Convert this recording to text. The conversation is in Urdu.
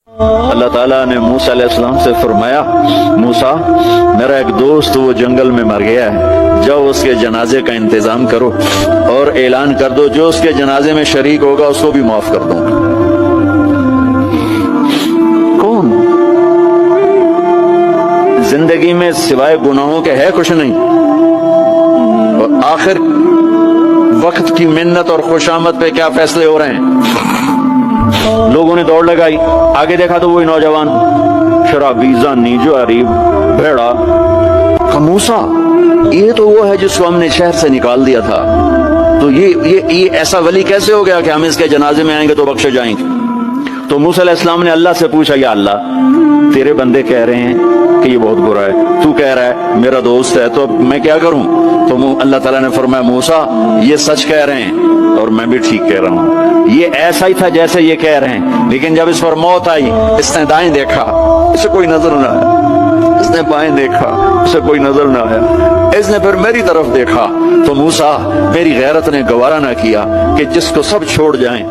اللہ تعالیٰ نے موسیٰ علیہ السلام سے فرمایا موسیٰ میرا ایک دوست وہ جنگل میں مر گیا ہے، جاؤ اس کے جنازے کا انتظام کرو اور اعلان کر دو جو اس کے جنازے میں شریک ہوگا اس کو بھی معاف کر دوں گا۔ کون زندگی میں سوائے گناہوں کے ہے کچھ نہیں، اور آخر وقت کی منت اور خوشامد پہ کیا فیصلے ہو رہے ہیں۔ لوگوں نے دوڑ لگائی، آگے دیکھا تو وہی نوجوان شرابی، زانی، جواری، بھیڑا۔ موسیٰ یہ تو وہ ہے جس کو ہم نے شہر سے نکال دیا تھا، تو یہ ایسا ولی کیسے ہو گیا کہ ہم اس کے جنازے میں آئیں گے تو بخشے جائیں گے؟ تو موسیٰ علیہ السلام نے اللہ سے پوچھا یا اللہ تیرے بندے کہہ رہے ہیں کہ یہ بہت برا ہے، تو کہہ رہا ہے میرا دوست ہے، تو میں کیا کروں؟ تو اللہ تعالیٰ نے فرمایا موسیٰ یہ سچ کہہ رہے ہیں اور میں بھی ٹھیک کہہ رہا ہوں، یہ ایسا ہی تھا جیسے یہ کہہ رہے ہیں، لیکن جب اس پر موت آئی اس نے دائیں دیکھا، اسے کوئی نظر نہ آیا، اس نے بائیں دیکھا، اسے کوئی نظر نہ آیا، اس نے پھر میری طرف دیکھا۔ تو موسیٰ میری غیرت نے گوارا نہ کیا کہ جس کو سب چھوڑ جائیں